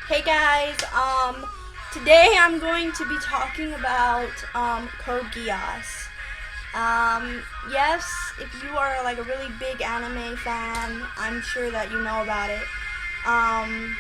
Hey guys, today I'm going to be talking about Code Geass. Yes, if you are like a really big anime fan, I'm sure that you know about it. Um,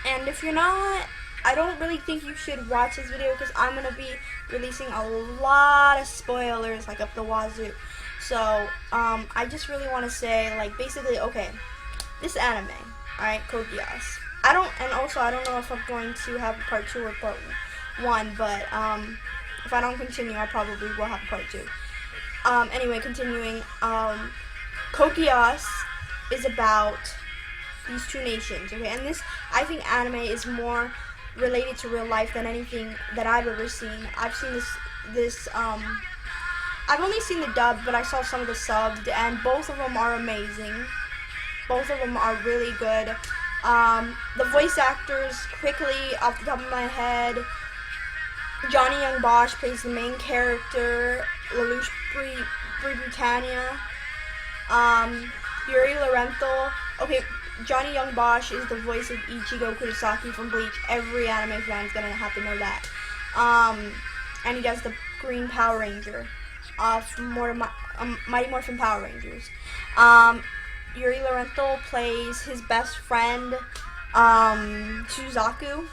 and if you're not, I don't really think you should watch this video because I'm gonna be releasing a lot of spoilers like up the wazoo. So, I just really want to say like basically, okay, this anime, alright, Code Geass. I don't know if I'm going to have part 2 or part 1, but if I don't continue, I probably will have part 2. Anyway, continuing, Code Geass is about these two nations, okay, and this, I think anime is more related to real life than anything that I've ever seen. I've seen I've only seen the dub, but I saw some of the subbed, and both of them are amazing. Both of them are really good. The voice actors, quickly off the top of my head, Johnny Young Bosch plays the main character, Lelouch Britannia, Yuri Lorenthal. Okay, Johnny Young Bosch is the voice of Ichigo Kurosaki from Bleach. Every anime fan is gonna have to know that. And he does the Green Power Ranger from Mighty Morphin Power Rangers. Yuri Lorenthal plays his best friend, Suzaku.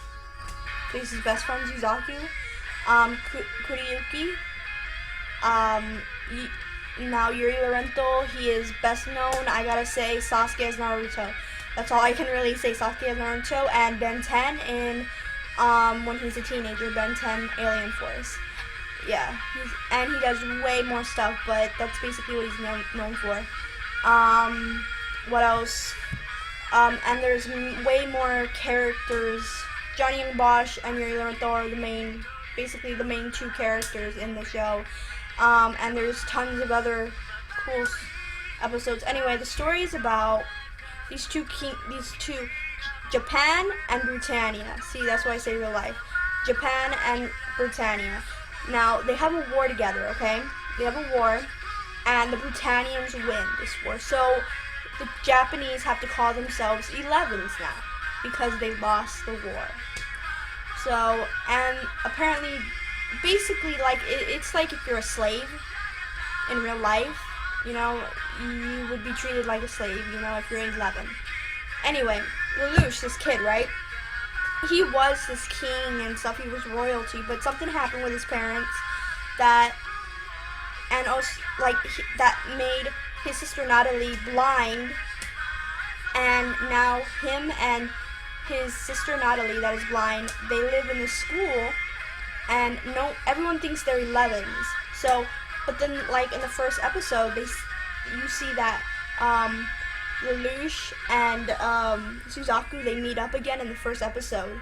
Plays his best friend, Suzaku. Kuriyuki. Now Yuri Lorenthal, he is best known, I gotta say, Sasuke as Naruto. That's all I can really say, Sasuke as Naruto, and Ben 10 in, when he's a teenager, Ben 10 Alien Force. Yeah, and he does way more stuff, but that's basically what he's known for. What else? And there's way more characters. Johnny Young Bosch and Yuri Lorenthal are basically the main two characters in the show. And there's tons of other cool episodes. Anyway, the story is about these two, Japan and Britannia. See, that's why I say real life. Japan and Britannia. Now, they have a war together, okay? They have a war, and the Britannians win this war. So, the Japanese have to call themselves 11s now, because they lost the war. So, and apparently, basically, like, it's like if you're a slave in real life, you know, you would be treated like a slave, you know, if you're 11. Anyway, Lelouch, this kid, right? He was this king and stuff, he was royalty, but something happened with his parents that made his sister Natalie blind, and now him and his sister Natalie that is blind, they live in this school, and everyone thinks they're 11s. So, but then like in the first episode, you see that Lelouch and Suzaku, they meet up again in the first episode,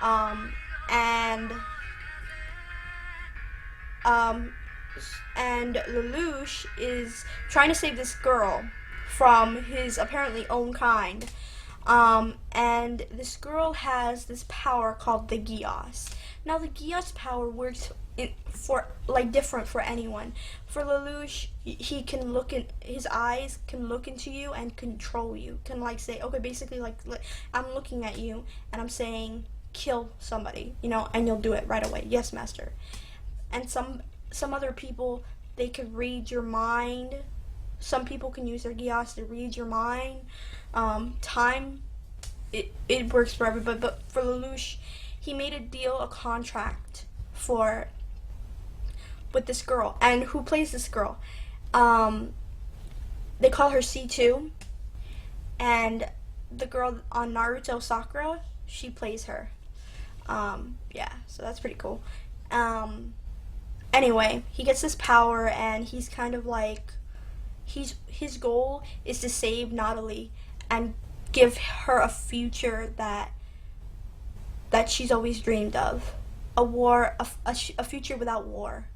and Lelouch is trying to save this girl from his apparently own kind. And this girl has this power called the Geass. Now the Geass power works different for anyone. For Lelouch, he can his eyes can look into you and control you. Can like say, okay, basically like I'm looking at you and I'm saying kill somebody, you know, and you'll do it right away. Yes, master. And some other people, they could read your mind. Some people can use their Geass to read your mind. It works for everybody, but for Lelouch, he made a contract with this girl. And who plays this girl? They call her C2, and the girl on Naruto, Sakura, she plays her. Yeah, so that's pretty cool. Anyway, he gets this power, and he's kind of like, his goal is to save Natalie and give her a future that she's always dreamed of, a future without war.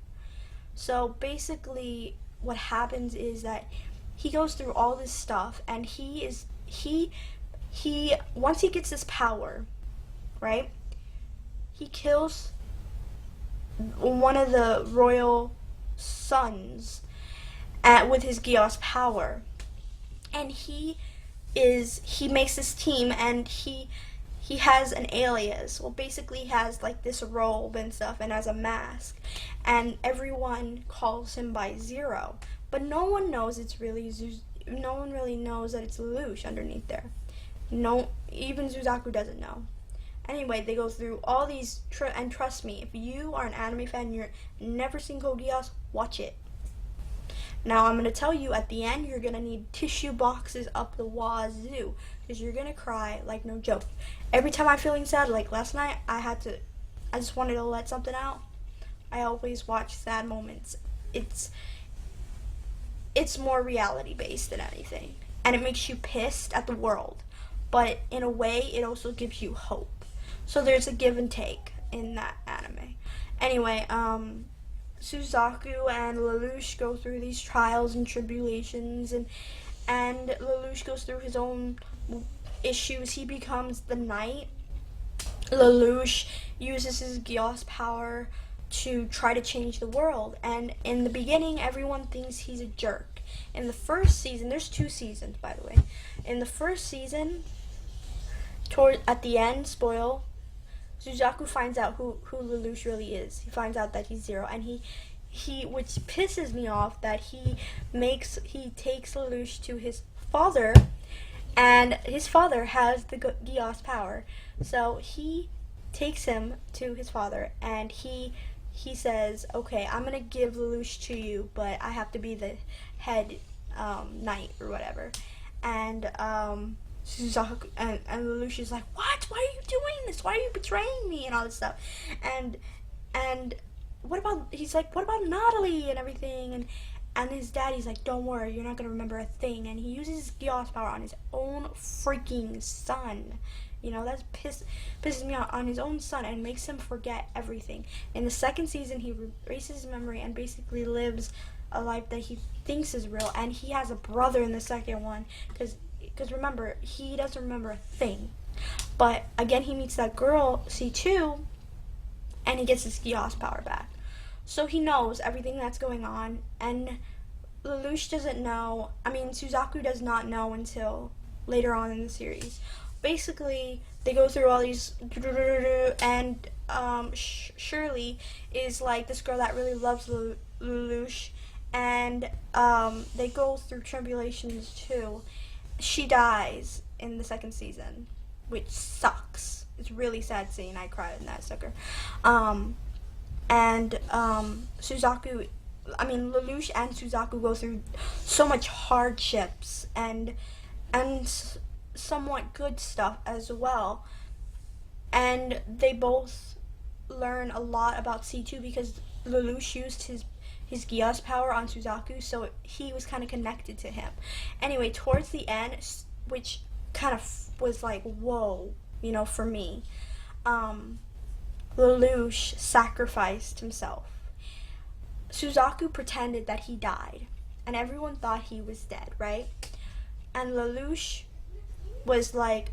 So basically, what happens is that he goes through all this stuff, and once he gets this power, right? He kills one of the royal sons with his Geass power, and he makes this team, and he he has an alias. Well, basically, he has like this robe and stuff, and has a mask, and everyone calls him by Zero. But no one knows it's really no one really knows that it's Lelouch underneath there. No, even Suzaku doesn't know. Anyway, they go through all these, and trust me, if you are an anime fan and you're never seen Code Geass, watch it. Now, I'm going to tell you, at the end, you're going to need tissue boxes up the wazoo, because you're going to cry like no joke. Every time I'm feeling sad, like last night, I just wanted to let something out. I always watch sad moments. It's more reality based than anything, and it makes you pissed at the world, but in a way it also gives you hope. So there's a give and take in that anime. Anyway, Suzaku and Lelouch go through these trials and tribulations, and Lelouch goes through his own issues. He becomes the knight. Lelouch uses his Geass power to try to change the world, and in the beginning everyone thinks he's a jerk. In the first season, there's 2 seasons by the way. In the first season, at the end, spoil, Suzaku finds out who Lelouch really is. He finds out that he's Zero, and he which pisses me off, that he takes Lelouch to his father, and his father has the Geass power. So he takes him to his father, and he says, okay, I'm gonna give Lelouch to you, but I have to be the head knight or whatever. And Suzaku and Lelouch is like, what? Why are you doing this? Why are you betraying me? And all this stuff. And he's like, what about Natalie and everything? And his daddy's like, don't worry, you're not gonna remember a thing. And he uses his Geass power on his own freaking son. You know, that pisses me out, on his own son, and makes him forget everything. In the second season, he erases his memory and basically lives a life that he thinks is real. And he has a brother in the second one, because remember, he doesn't remember a thing. But again, he meets that girl, C2, and he gets his Geass power back. So he knows everything that's going on, and Lelouch doesn't know. I mean, Suzaku does not know until later on in the series. Basically, they go through all these, and Shirley is like this girl that really loves Lelouch, and they go through tribulations too. She dies in the second season, which sucks. It's a really sad scene. I cried in that sucker. Suzaku, I mean, Lelouch and Suzaku go through so much hardships and somewhat good stuff as well. And they both learn a lot about C2 because Lelouch used his Geass power on Suzaku, so he was kind of connected to him. Anyway, towards the end, which kind of was like, whoa, you know, for me, Lelouch sacrificed himself. Suzaku pretended that he died, and everyone thought he was dead, right? And Lelouch was like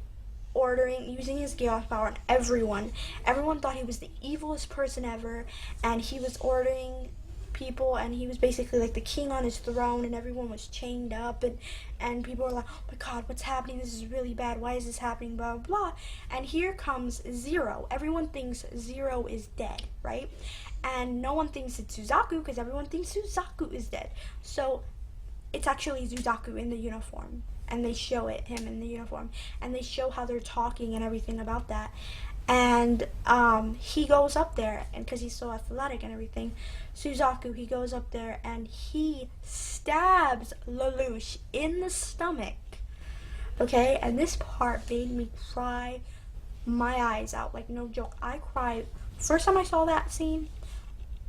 using his Geass power on everyone. Everyone thought he was the evilest person ever, and he was ordering people, and he was basically like the king on his throne, and everyone was chained up, and people were like, oh my god, what's happening? This is really bad. Why is this happening? Blah, blah, blah. And here comes Zero. Everyone thinks Zero is dead, right? And no one thinks it's Suzaku because everyone thinks Suzaku is dead. So it's actually Suzaku in the uniform, and they show him in the uniform, and they show how they're talking and everything about that. And he goes up there, and because he's so athletic and everything, Suzaku, he goes up there and he stabs Lelouch in the stomach. Okay, and this part made me cry my eyes out, like no joke. I cried. First time I saw that scene,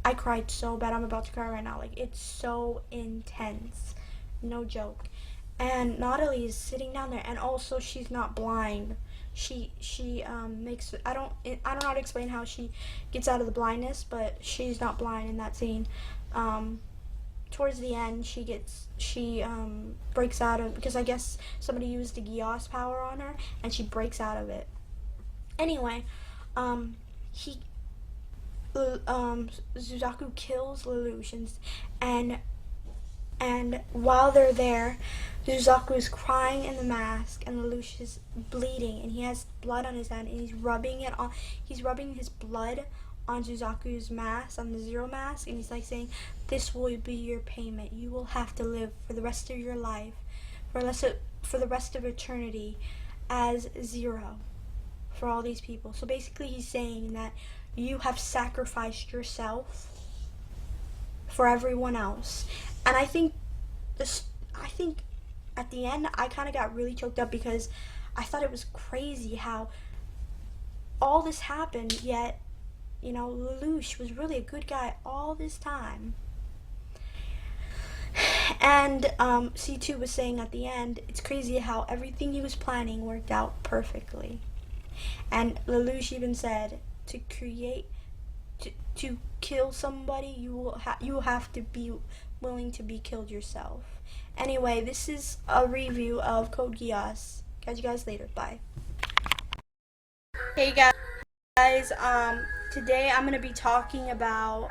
I cried so bad. I'm about to cry right now. Like, it's so intense, no joke. And Natalie is sitting down there, and also she's not blind. She makes, I don't know how to explain how she gets out of the blindness, but she's not blind in that scene. Towards the end, she breaks out of, because I guess somebody used the Geass power on her, and she breaks out of it. Anyway, Suzaku kills Lelouch, and And while they're there, Suzaku is crying in the mask, and Lelouch is bleeding, and he has blood on his hand, and he's rubbing it on. He's rubbing his blood on Suzaku's mask, on the Zero mask, and he's like saying, "This will be your payment. You will have to live for the rest of your life, for the rest of eternity, as Zero for all these people." So basically, he's saying that you have sacrificed yourself for everyone else. And I think at the end I kind of got really choked up because I thought it was crazy how all this happened, yet Lelouch was really a good guy all this time. And C2 was saying at the end, it's crazy how everything he was planning worked out perfectly. And Lelouch even said, to kill somebody, you will have to be willing to be killed yourself. Anyway, this is a review of Code Geass. Catch you guys later. Bye. Hey guys, today I'm gonna be talking about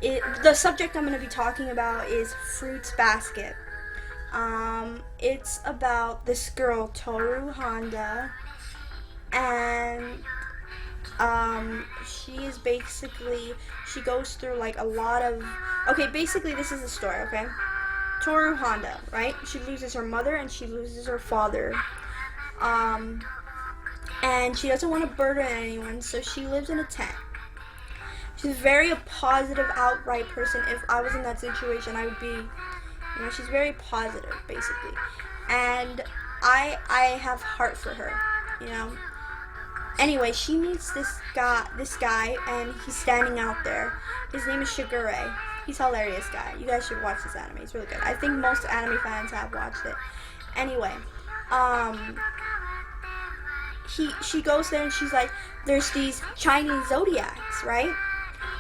the subject I'm gonna be talking about is Fruits Basket. It's about this girl Toru Honda, and she is basically, she goes through like a lot of, okay, basically this is the story, okay? Toru Honda, right? She loses her mother and she loses her father. And she doesn't want to burden anyone, so she lives in a tent. She's very a positive, outright person. If I was in that situation, I would be, she's very positive, basically. And I have heart for her, Anyway, she meets this guy, and he's standing out there. His name is Shigure. He's a hilarious guy. You guys should watch this anime. It's really good. I think most anime fans have watched it. Anyway, she goes there and she's like, there's these Chinese zodiacs, right?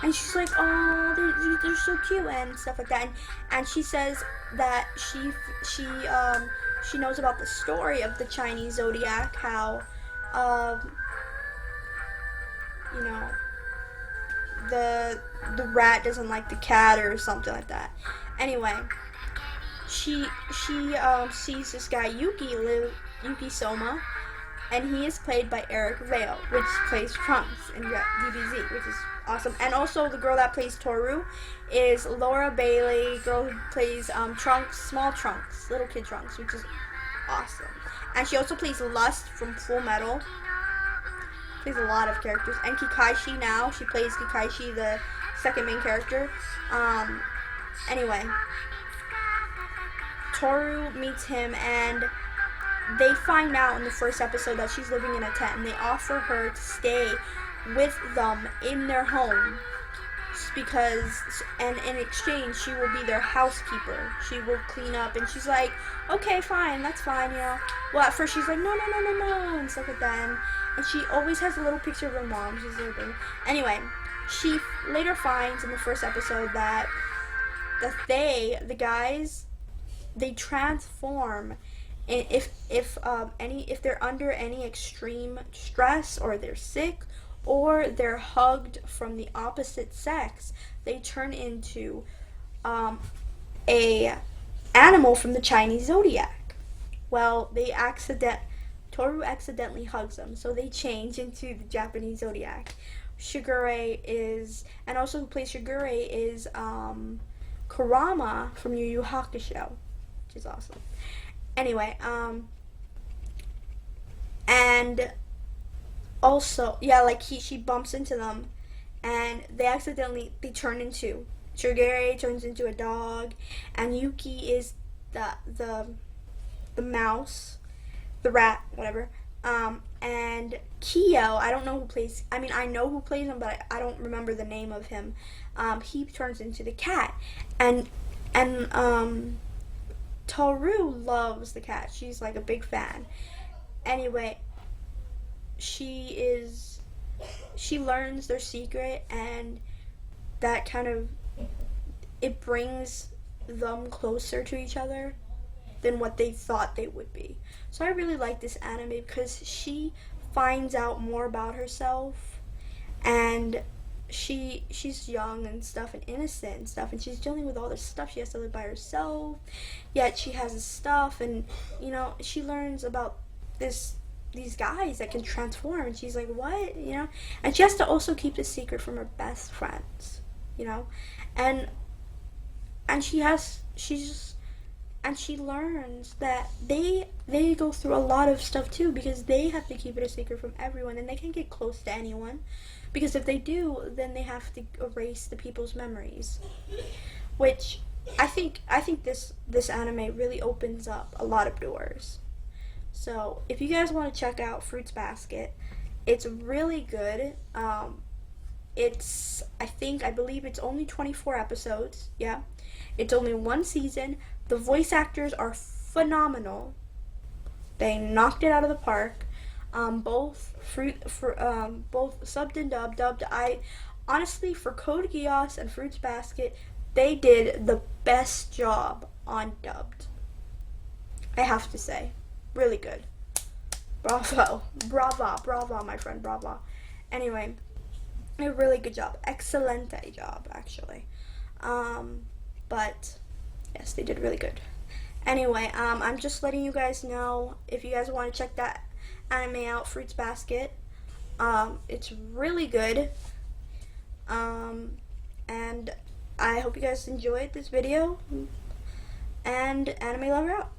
And she's like, oh, they're so cute and stuff like that. And she says that she knows about the story of the Chinese zodiac, how the rat doesn't like the cat or something like that. Anyway, she sees this guy Yuki Soma, and he is played by Eric Vale, which plays Trunks in DBZ, which is awesome. And also the girl that plays Toru is Laura Bailey, girl who plays Trunks, small Trunks, little kid Trunks, which is awesome. And she also plays Lust from Full Metal. Plays a lot of characters. And Kikaishi now, she plays Kikaishi, the second main character. Anyway, Toru meets him, and they find out in the first episode that she's living in a tent, and they offer her to stay with them in their home, and in exchange she will be their housekeeper. She will clean up, and she's like, okay, fine, that's fine, Well, at first she's like, no, and stuff like that, and she always has a little picture of her mom. She's a little thing. Anyway, she later finds in the first episode that the guys, they transform if they're under any extreme stress, or they're sick, or they're hugged from the opposite sex, they turn into a animal from the Chinese zodiac. Well, Toru accidentally hugs them, so they change into the Japanese zodiac. Shigure is, and also who plays Shigure is Kurama from Yu Yu Hakusho, which is awesome. Anyway, and also, she bumps into them, and they turn into, Shigure turns into a dog, and Yuki is the mouse, the rat, whatever, and Kyo, I don't know who plays, I know who plays him, but I don't remember the name of him. He turns into the cat, and Toru loves the cat. She's like a big fan. Anyway, she learns their secret, and that kind of, it brings them closer to each other than what they thought they would be. So I really like this anime because she finds out more about herself, and she's young and stuff and innocent and stuff, and she's dealing with all this stuff. She has to live by herself, yet she has this stuff, and she learns about this these guys that can transform, and she's like, what, and she has to also keep the secret from her best friends, and she learns that they go through a lot of stuff too, because they have to keep it a secret from everyone, and they can't get close to anyone, because if they do, then they have to erase the people's memories, which I think this anime really opens up a lot of doors. So if you guys want to check out Fruits Basket, it's really good. I believe it's only 24 episodes. Yeah, it's only one season. The voice actors are phenomenal. They knocked it out of the park. Both subbed and dubbed. I honestly, for Code Geass and Fruits Basket, they did the best job on dubbed. I have to say, really good. Bravo, my friend, bravo. Anyway, a really good job, excelente job, actually. But yes, they did really good. Anyway, I'm just letting you guys know, if you guys want to check that anime out, Fruits Basket. It's really good. And I hope you guys enjoyed this video. And Anime Lover out.